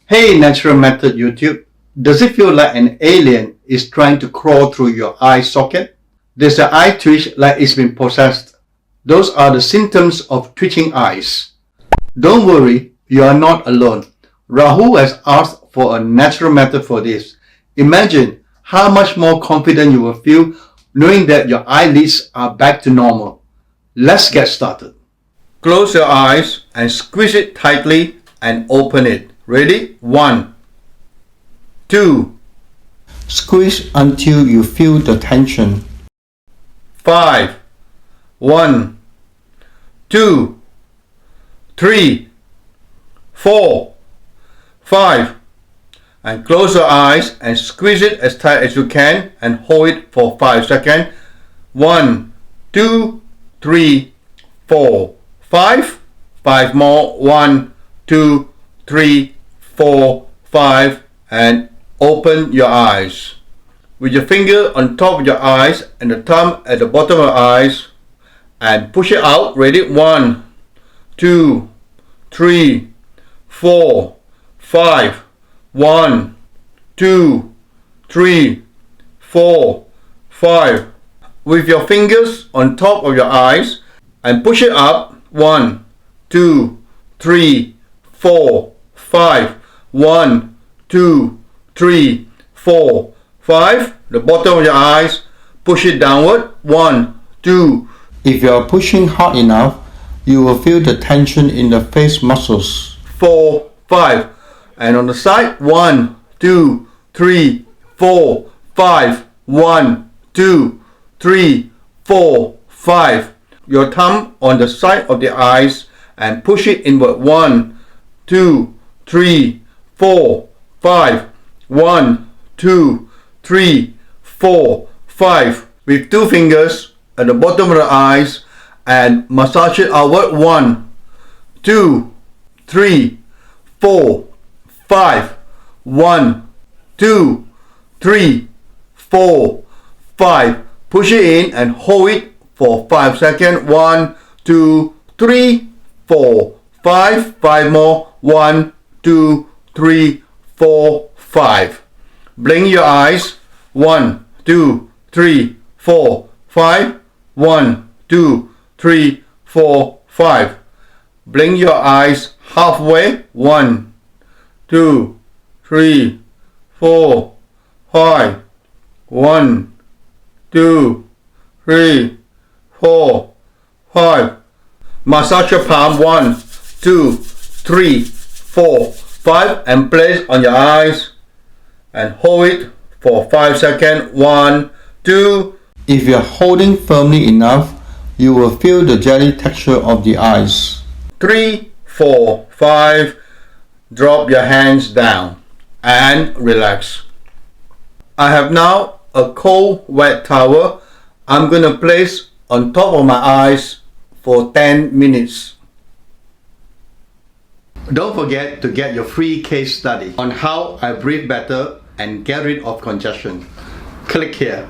Hey Natural Method YouTube, does it feel like an alien is trying to crawl through your eye socket? There's an eye twitch like it's been possessed. Those are the symptoms of twitching eyes. Don't worry, you are not alone. Rahul has asked for a natural method for this. Imagine how much more confident you will feel knowing that your eyelids are back to normal. Let's get started. Close your eyes and squeeze it tightly and open it. Ready? 1, 2. Squeeze until you feel the tension. 5. 1, 2, 3, 4, 5. And close your eyes and squeeze it as tight as you can and hold it for 5 seconds. 1, 2, 3, 4, 5. 5 more. 1, 2, 3, 4, 5, and open your eyes. With your finger on top of your eyes and the thumb at the bottom of your eyes, and push it out. Ready? 1, 2, 3, 4, 5. 1, 2, 3, 4, 5. With your fingers on top of your eyes and push it up. 1, 2, 3, 4, 5. 1, 2, 3, 4, 5. The bottom of your eyes, push it downward. 1, 2. If you are pushing hard enough, you will feel the tension in the face muscles. 4, 5. And on the side, 1, 2, 3, 4, 5. 1, 2, 3, 4, 5. Your thumb on the side of the eyes and push it inward. 1, 2, 3, 4, 5. 1, 2, 3, 4, 5. With 2 fingers at the bottom of the eyes and massage it outward. 1, 2, 3, 4, 5. 1, 2, 3, 4, 5. Push it in and hold it for 5 seconds. 1, 2, 3, 4, 5. 5 more. 1, 2, 3, 4, 5. Blink your eyes. 1, 2, 3, 4, 5. 1, 2, 3, 4, 5. Blink your eyes halfway. 1, 2, 3, 4, 5. 1, 2, 3, 4, 5. Massage your palm. 1, 2, 3, 4, 5, and place on your eyes and hold it for 5 seconds. 1, 2. If you are holding firmly enough, you will feel the jelly texture of the eyes. 3, 4, 5. Drop your hands down and relax. I have now a cold wet towel I'm going to place on top of my eyes for 10 minutes. Don't forget to get your free case study on how I breathe better and get rid of congestion. Click here.